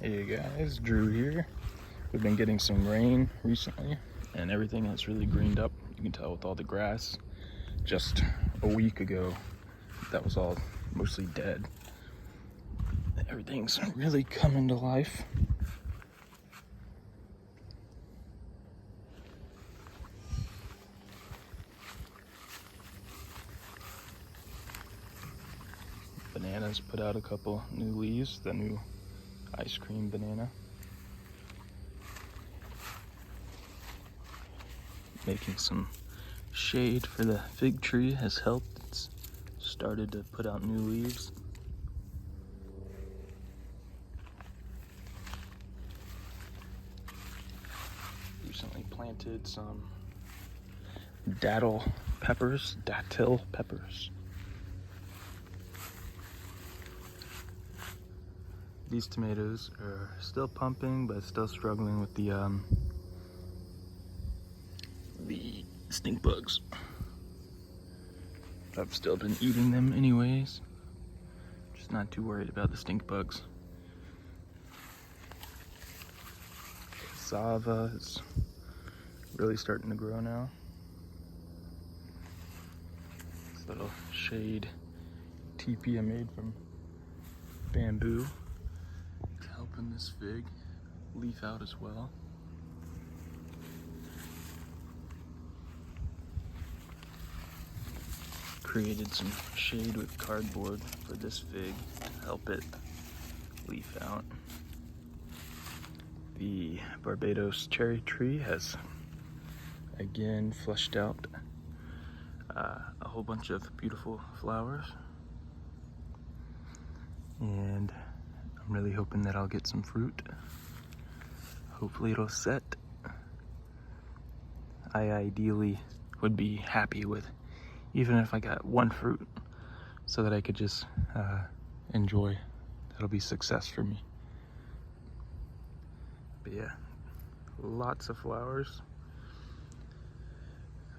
Hey guys, Drew here. We've been getting some rain recently and everything has really greened up. You can tell with all the grass. Just a week ago, that was all mostly dead. Everything's really coming to life. Bananas put out a couple new leaves, the new ice cream banana. Making some shade for the fig tree has helped. It's started to put out new leaves. Recently planted some dattel peppers. These tomatoes are still pumping, but still struggling with the stink bugs. I've still been eating them anyways. Just not too worried about the stink bugs. Cassava is really starting to grow now. This little shade teepee I made from bamboo. It's helping this fig leaf out as well. Created some shade with cardboard for this fig to help it leaf out. The Barbados cherry tree has again flushed out a whole bunch of beautiful flowers, and I'm really hoping that I'll get some fruit. Hopefully it'll set. I ideally would be happy with even if I got one fruit so that I could just enjoy. That'll be success for me. But yeah, lots of flowers.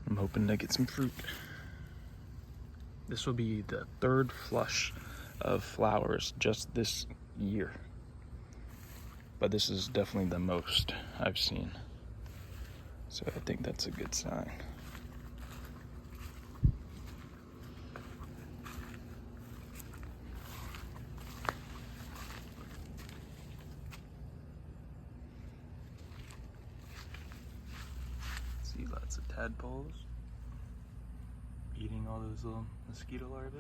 I'm hoping to get some fruit. This will be the third flush of flowers just this year. But this is definitely the most I've seen. So I think that's a good sign. See lots of tadpoles eating all those little mosquito larvae.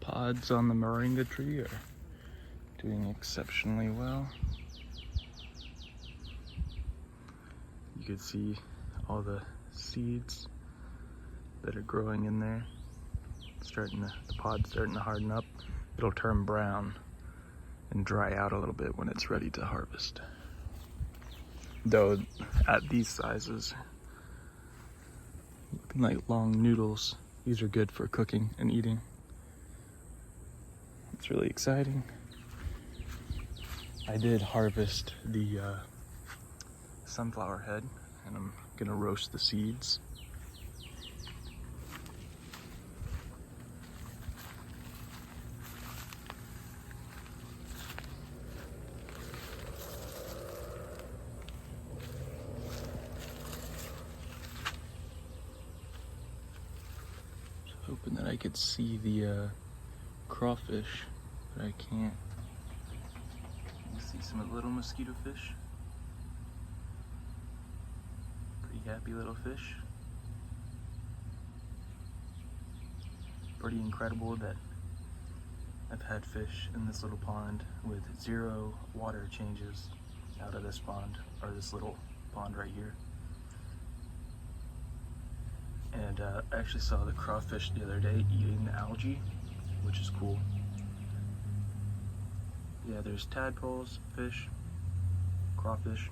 Pods on the moringa tree are doing exceptionally well. You can see all the seeds that are growing in there. The pod's starting to harden up. It'll turn brown and dry out a little bit when it's ready to harvest. Though at these sizes, looking like long noodles, these are good for cooking and eating. It's really exciting. I did harvest the sunflower head, and I'm gonna roast the seeds. Hoping that I could see the crawfish, but I can't. You see some little mosquito fish. Pretty happy little fish. Pretty incredible that I've had fish in this little pond with 0 water changes out of this pond, or this little pond right here. And I actually saw the crawfish the other day eating the algae, which is cool. Yeah, there's tadpoles, fish, crawfish.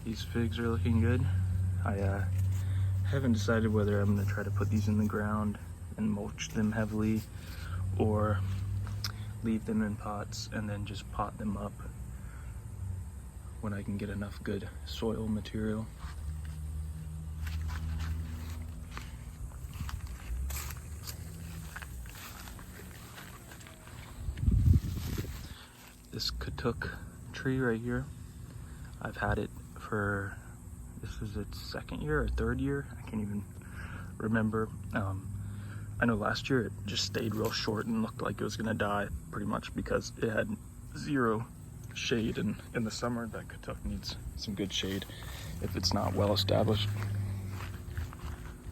These figs are looking good. I haven't decided whether I'm gonna try to put these in the ground and mulch them heavily, or leave them in pots and then just pot them up when I can get enough good soil material. This Katuk tree right here, I've had it for, this is its second year or third year, I can't even remember. I know last year it just stayed real short and looked like it was gonna die pretty much because it had zero shade, and in the summer that Katuk needs some good shade if it's not well established.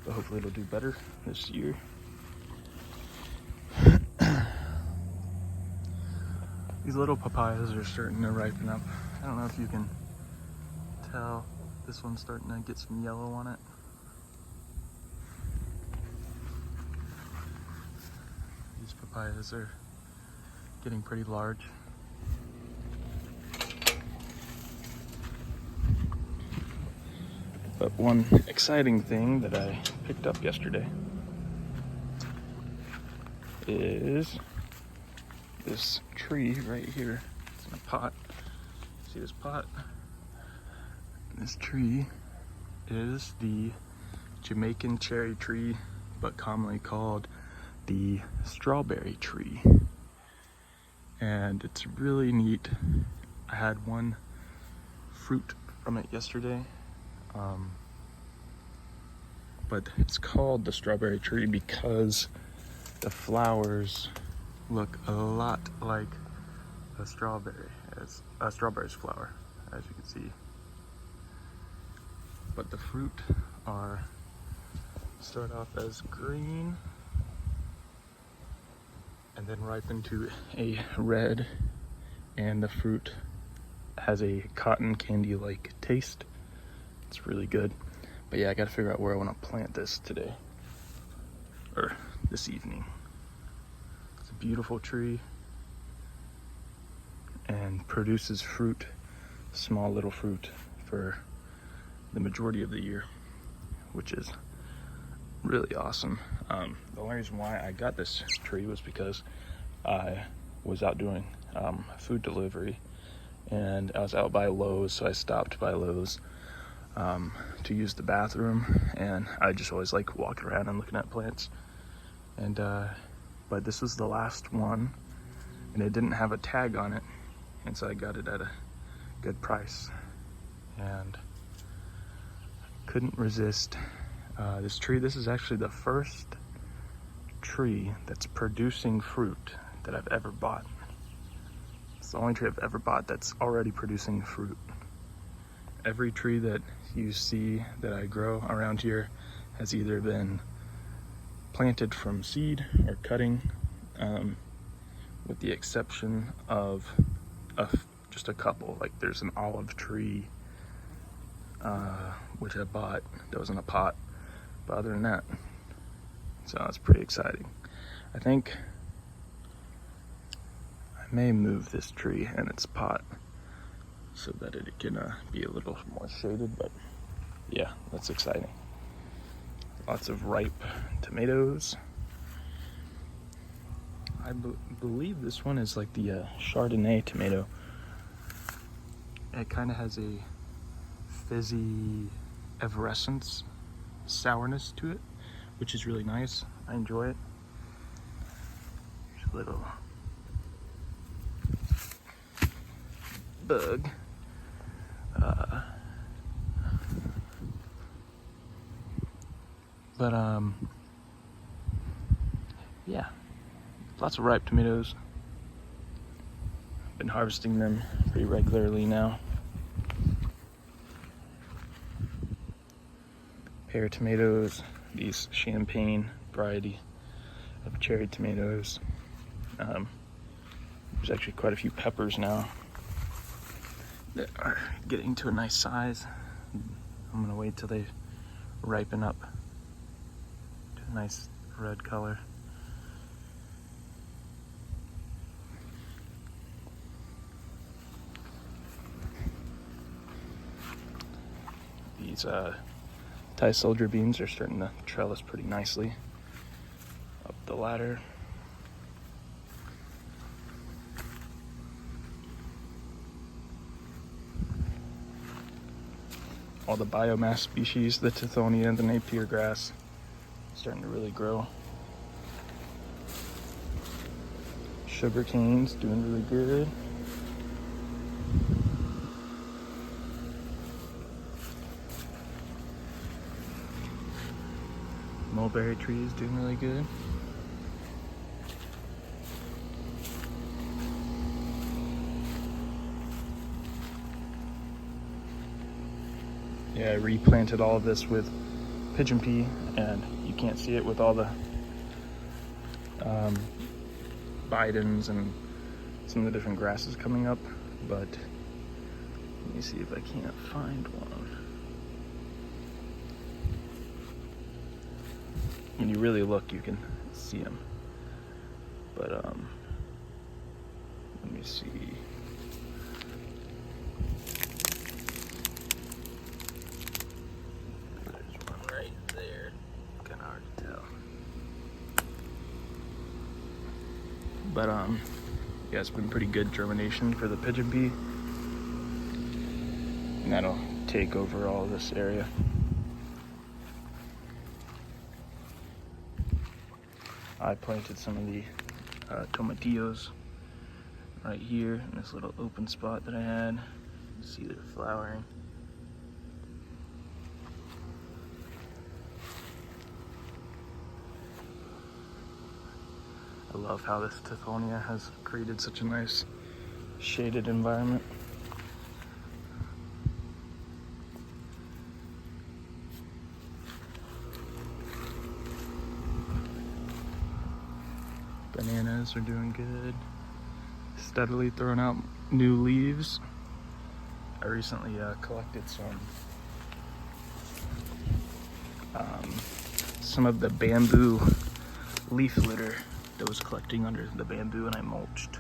But hopefully it'll do better this year. These little papayas are starting to ripen up. I don't know if you can tell, this one's starting to get some yellow on it. These papayas are getting pretty large. But one exciting thing that I picked up yesterday is this tree right here. It's in a pot. See this pot? This tree is the Jamaican cherry tree, but commonly called the strawberry tree. And it's really neat. I had one fruit from it yesterday. But it's called the strawberry tree because the flowers look a lot like a strawberry, as a strawberry's flower, as you can see. But the fruit start off as green and then ripen to a red, and the fruit has a cotton candy-like taste. It's really good. But yeah, I gotta figure out where I want to plant this today, or this evening. It's a beautiful tree and produces fruit, small little fruit, for the majority of the year, which is really awesome. The only reason why I got this tree was because I was out doing food delivery, and I was out by Lowe's, so I stopped by Lowe's to use the bathroom, and I just always like walking around and looking at plants. And but this was the last one, and it didn't have a tag on it, and so I got it at a good price, and couldn't resist this tree. This is actually the first tree that's producing fruit that I've ever bought. It's the only tree I've ever bought that's already producing fruit. Every tree that you see that I grow around here has either been planted from seed or cutting, with the exception of just a couple. Like there's an olive tree, which I bought that was in a pot, but other than that, so that's pretty exciting. I think I may move this tree and its pot so that it can be a little more shaded, but yeah, that's exciting. Lots of ripe tomatoes. I believe this one is like the Chardonnay tomato. It kind of has a fizzy effervescence, sourness to it, which is really nice. I enjoy it. There's a little bug. But yeah, lots of ripe tomatoes. Been harvesting them pretty regularly now. Pear tomatoes, these champagne variety of cherry tomatoes. There's actually quite a few peppers now that are getting to a nice size. I'm gonna wait till they ripen up to a nice red color. These Thai soldier beans are starting to trellis pretty nicely up the ladder. All the biomass species, the Tithonia and the Napier grass, starting to really grow. Sugar canes doing really good. Mulberry trees doing really good. Yeah, I replanted all of this with pigeon pea, and you can't see it with all the Bidens and some of the different grasses coming up, but let me see if I can't find one. When you really look, you can see them, but let me see. There's one right there, kind of hard to tell. But yeah, it's been pretty good germination for the pigeon pea, and that'll take over all this area. I planted some of the tomatillos right here in this little open spot that I had. You can see they're flowering. I love how this Tithonia has created such a nice shaded environment. Bananas are doing good. Steadily throwing out new leaves. I recently collected some of the bamboo leaf litter that was collecting under the bamboo, and I mulched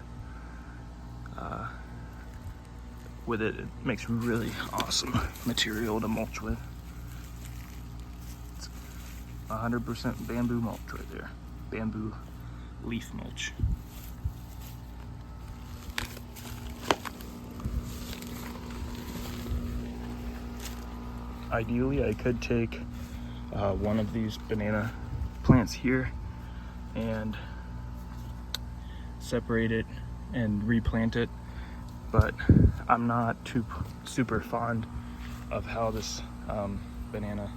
with it. It makes really awesome material to mulch with. It's 100% bamboo mulch right there. Bamboo leaf mulch. Ideally, I could take one of these banana plants here and separate it and replant it, but I'm not super fond of how this banana,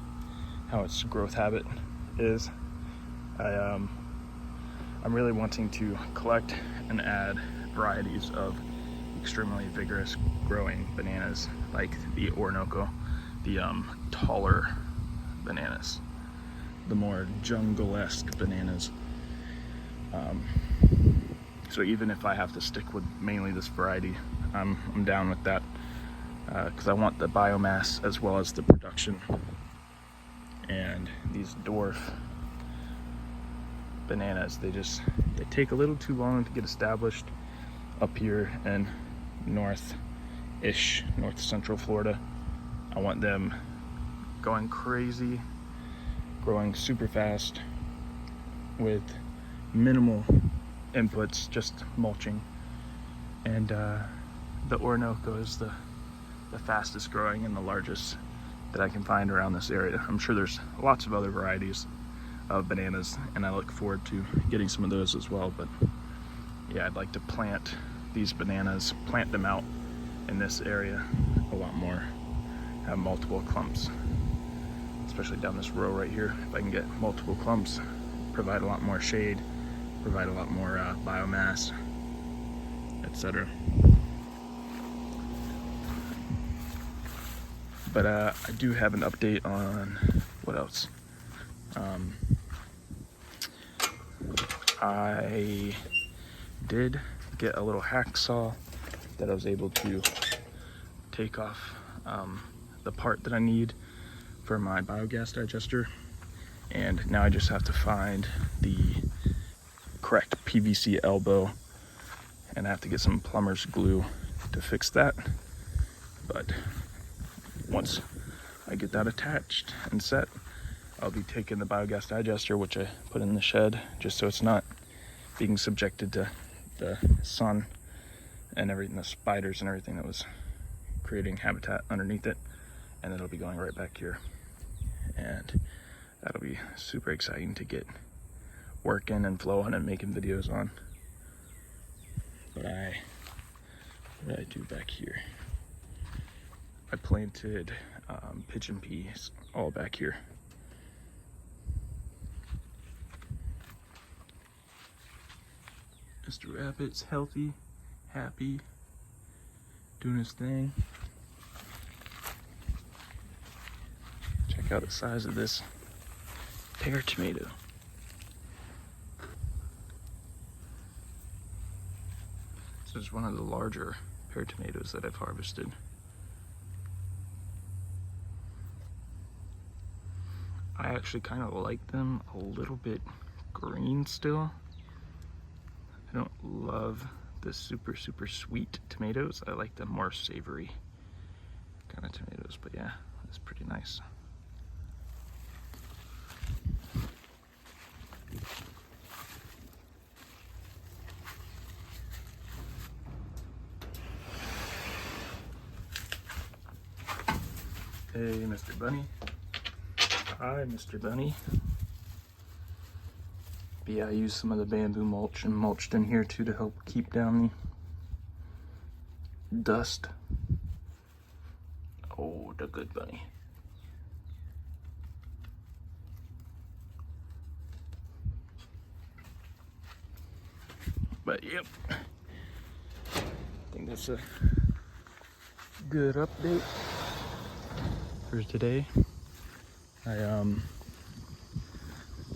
how its growth habit is. I'm really wanting to collect and add varieties of extremely vigorous growing bananas, like the Orinoco, the taller bananas, the more jungle-esque bananas. So even if I have to stick with mainly this variety, I'm down with that, because I want the biomass as well as the production. And these dwarf bananas, they take a little too long to get established up here in north central Florida. I want them going crazy, growing super fast with minimal inputs, just mulching. And the Orinoco is the fastest growing and the largest that I can find around this area. I'm sure there's lots of other varieties of bananas, and I look forward to getting some of those as well. But yeah, I'd like to plant these bananas, plant them out in this area a lot more, have multiple clumps, especially down this row right here. If I can get multiple clumps, provide a lot more shade, provide a lot more biomass, etc. But I do have an update on what else. I did get a little hacksaw that I was able to take off the part that I need for my biogas digester, and now I just have to find the correct PVC elbow, and I have to get some plumber's glue to fix that. But once I get that attached and set, I'll be taking the biogas digester, which I put in the shed, just so it's not being subjected to the sun and everything, the spiders and everything that was creating habitat underneath it. And it'll be going right back here. And that'll be super exciting to get working and flowing and making videos on. But what did I do back here? I planted pigeon peas all back here. Mr. Rabbit's healthy, happy, doing his thing. Check out the size of this pear tomato. This is one of the larger pear tomatoes that I've harvested. I actually kind of like them a little bit green still. I don't love the super sweet tomatoes. I like the more savory kind of tomatoes, but yeah, it's pretty nice. Hey, Mr. Bunny. Hi, Mr. Bunny. But yeah, I used some of the bamboo mulch and mulched in here too to help keep down the dust. Oh, the good bunny. But yep, I think that's a good update for today. I'm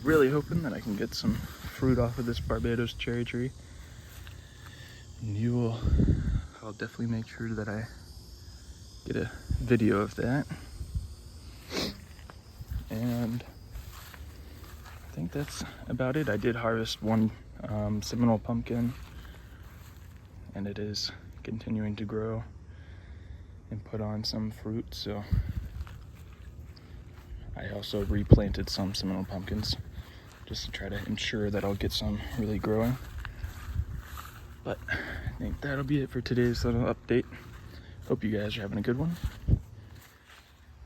really hoping that I can get some fruit off of this Barbados cherry tree. And I'll definitely make sure that I get a video of that. And I think that's about it. I did harvest one Seminole pumpkin, and it is continuing to grow and put on some fruit, so I also replanted some Seminole pumpkins just to try to ensure that I'll get some really growing. But I think that'll be it for today's little update. Hope you guys are having a good one.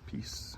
Peace.